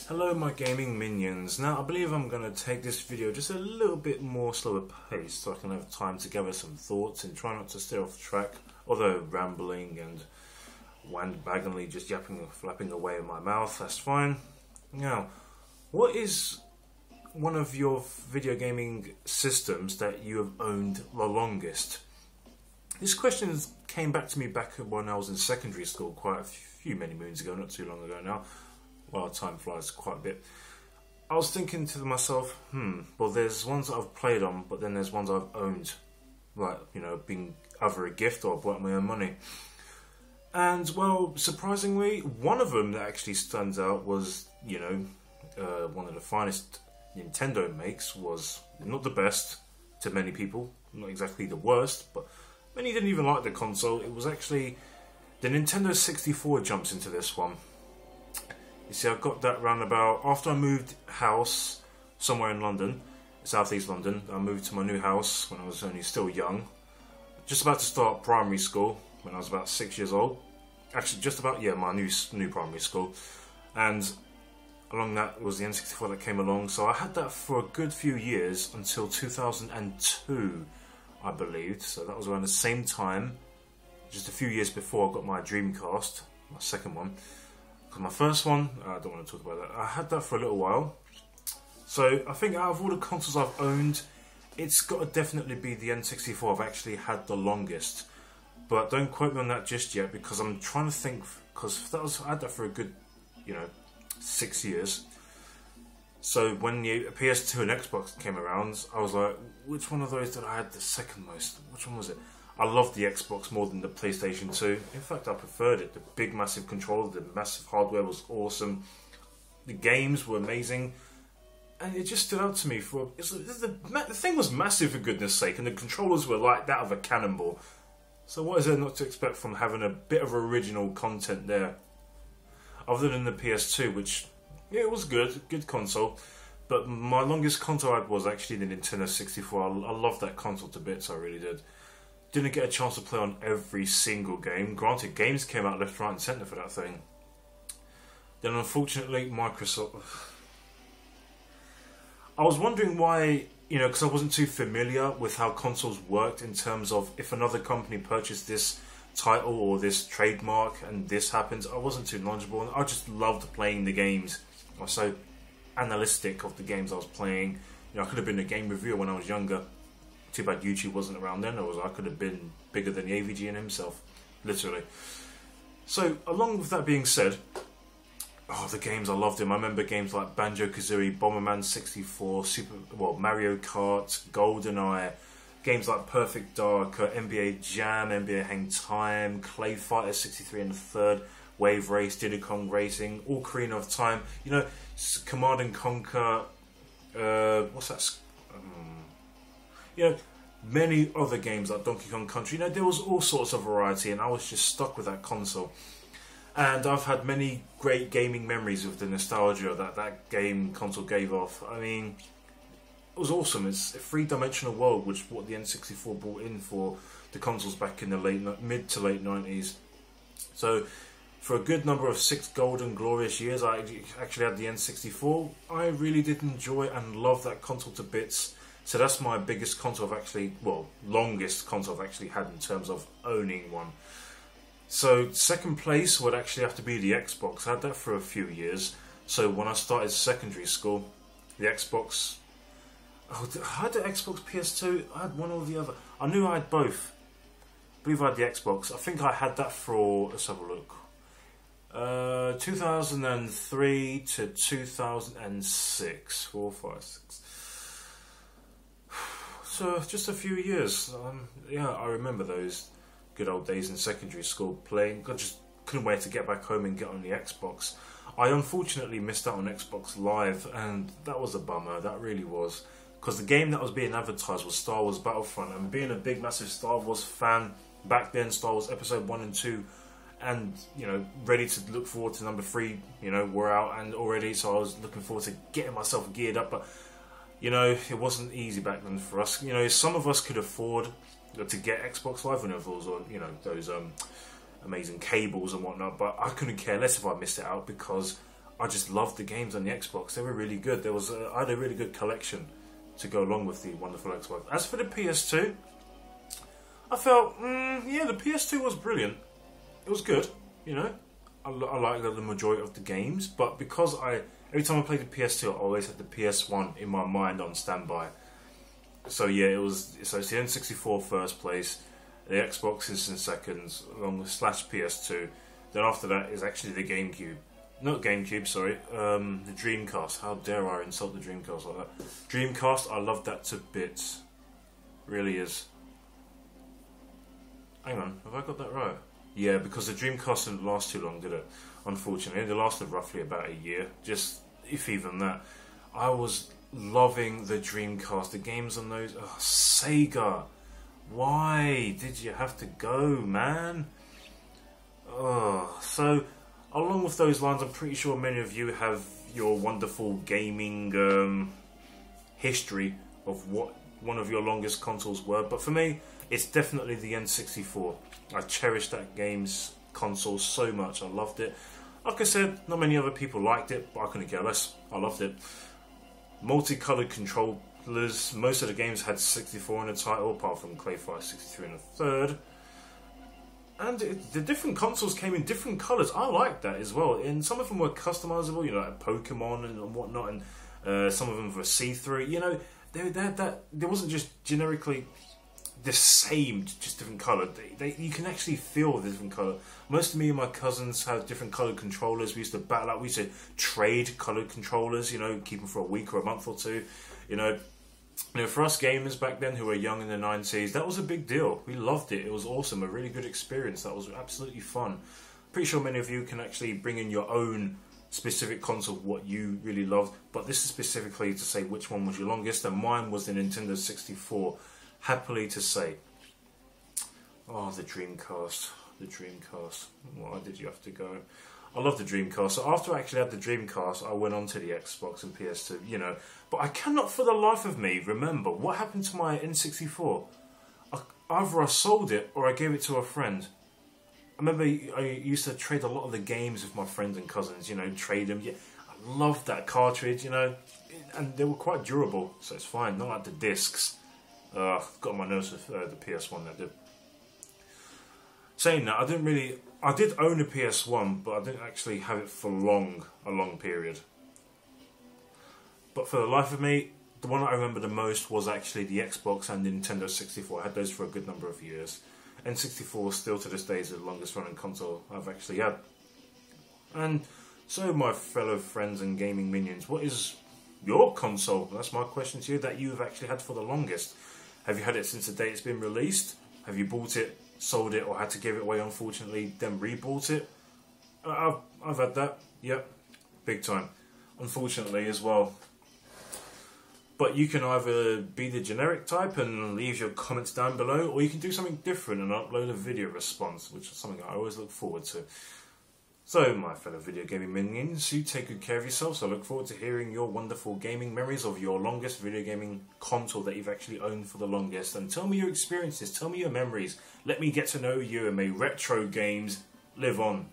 Hello my gaming minions. Now I believe I'm going to take this video just a little bit more slower pace so I can have time to gather some thoughts and try not to stay off track, although rambling and windbaggingly just yapping and flapping away in my mouth, that's fine. Now, what is one of your video gaming systems that you have owned the longest? This question came back to me back when I was in secondary school quite many moons ago, not too long ago now. Well, time flies quite a bit. I was thinking to myself, well, there's ones that I've played on, but then there's ones I've owned, like, you know, being either a gift or bought my own money. And, well, surprisingly, one of them that actually stands out was, you know, one of the finest Nintendo makes. Was not the best to many people, not exactly the worst, but many didn't even like the console. It was actually the Nintendo 64 jumps into this one. You see, I got that roundabout after I moved house somewhere in London, southeast London. I moved to my new house when I was only still young, just about to start primary school when I was about 6 years old. Actually, just about, yeah, my new primary school. And along that was the N64 that came along. So I had that for a good few years until 2002, I believe. So that was around the same time, just a few years before I got my Dreamcast, my second one. My first one, I don't want to talk about that. I had that for a little while. So I think out of all the consoles I've owned, it's got to definitely be the N64 I've actually had the longest. But don't quote me on that just yet, because I'm trying to think, because I had that for a good, 6 years. So when the PS2 and Xbox came around, I was like, which one of those did I had the second most? Which one was it? I loved the Xbox more than the PlayStation 2. In fact, I preferred it. The big, massive controller, the massive hardware was awesome. The games were amazing. And it just stood out to me for... The thing was massive, for goodness sake, and the controllers were like that of a cannonball. So what is there not to expect from having a bit of original content there? Other than the PS2, which, yeah, it was good console. But my longest console I had was actually the Nintendo 64. I loved that console to bits, I really did. Didn't get a chance to play on every single game. Granted, games came out left, right and centre for that thing. Then unfortunately, Microsoft... I was wondering why, because I wasn't too familiar with how consoles worked in terms of if another company purchased this title or this trademark and this happens, I wasn't too knowledgeable, and I just loved playing the games. I was so analytic of the games I was playing. I could have been a game reviewer when I was younger. Too bad YouTube wasn't around then, or I could have been bigger than the AVG in himself, literally. So, along with that being said, the games, I loved them. I remember games like Banjo-Kazooie, Bomberman 64, Mario Kart, GoldenEye, games like Perfect Dark, NBA Jam, NBA Hang Time, Clay Fighter 63 and the Third, Wave Race, Diddy Kong Racing, Ocarina of Time, Command and Conquer, what's that? Many other games like Donkey Kong Country. There was all sorts of variety, and I was just stuck with that console. And I've had many great gaming memories with the nostalgia that game console gave off. I mean, it was awesome. It's a three-dimensional world, which what the N64 brought in for the consoles back in the mid to late 90s. So, for a good number of 6 golden, glorious years, I actually had the N64. I really did enjoy and love that console to bits. So that's my biggest console longest console I've actually had in terms of owning one. So second place would actually have to be the Xbox. I had that for a few years. So when I started secondary school, the Xbox... I had the Xbox PS2, I had one or the other. I knew I had both. I believe I had the Xbox. I think I had that for, let's have a look, 2003 to 2006, 4, 5, 6. So just a few years. I remember those good old days in secondary school playing. I just couldn't wait to get back home and get on the Xbox. I unfortunately missed out on Xbox Live, and that was a bummer. That really was, because the game that was being advertised was Star Wars Battlefront, and being a big, massive Star Wars fan back then, Star Wars Episode 1 and 2, and ready to look forward to number 3. Were out and already, so I was looking forward to getting myself geared up, but. It wasn't easy back then for us. Some of us could afford to get Xbox Live whenever it was on, those amazing cables and whatnot, but I couldn't care less if I missed it out because I just loved the games on the Xbox. They were really good. I had a really good collection to go along with the wonderful Xbox. As for the PS2, I felt, yeah, the PS2 was brilliant. It was good, you know. I liked the majority of the games, but because every time I played the PS2, I always had the PS1 in my mind on standby. So yeah, so it's the N64 first place, the Xbox is in second, along with /PS2. Then after that is actually the GameCube. Not GameCube, sorry, the Dreamcast. How dare I insult the Dreamcast like that? Dreamcast, I love that to bits. Really is. Hang on, have I got that right? Yeah, because the Dreamcast didn't last too long, did it? Unfortunately, it lasted roughly about a year, just if even that. I was loving the Dreamcast, the games on those. Oh, Sega, why did you have to go, man? Oh, so along with those lines, I'm pretty sure many of you have your wonderful gaming history of what one of your longest consoles were, but for me, it's definitely the N64. I cherished that game's console so much. I loved it. Like I said, not many other people liked it, but I couldn't care less. I loved it. Multicolored controllers. Most of the games had 64 in the title, apart from Clayfire 63 in the third. And the different consoles came in different colours. I liked that as well. And some of them were customizable, you know, like Pokemon and whatnot. And some of them were see-through. You know, there wasn't just generically the same, just different colour. You can actually feel the different colour. Most of me and my cousins had different coloured controllers. We used to battle out. We used to trade coloured controllers, you know, keep them for a week or a month or two. You know, for us gamers back then who were young in the 90s, that was a big deal. We loved it. It was awesome. A really good experience. That was absolutely fun. Pretty sure many of you can actually bring in your own specific console, what you really loved. But this is specifically to say which one was your longest. And mine was the Nintendo 64. Happily to say. Oh, the Dreamcast. The Dreamcast. Why did you have to go? I love the Dreamcast. So after I actually had the Dreamcast, I went on to the Xbox and PS2, you know. But I cannot for the life of me remember what happened to my N64. Either I sold it or I gave it to a friend. I remember I used to trade a lot of the games with my friends and cousins, you know, trade them. Yeah, I loved that cartridge, you know. And they were quite durable, so it's fine. Not like the discs. Got on my nerves with the PS1 that did. Saying that, I did own a PS1, but I didn't actually have it for a long period. But for the life of me, the one I remember the most was actually the Xbox and the Nintendo 64. I had those for a good number of years. N64 still to this day is the longest running console I've actually had. And so my fellow friends and gaming minions, what is your console? That's my question to you, that you've actually had for the longest. Have you had it since the day it's been released? Have you bought it, sold it, or had to give it away unfortunately, then rebought it? I've had that, yep, big time. Unfortunately as well. But you can either be the generic type and leave your comments down below, or you can do something different and upload a video response, which is something I always look forward to. So, my fellow video gaming minions, you take good care of yourselves. I look forward to hearing your wonderful gaming memories of your longest video gaming console that you've actually owned for the longest. And tell me your experiences, tell me your memories. Let me get to know you, and may retro games live on.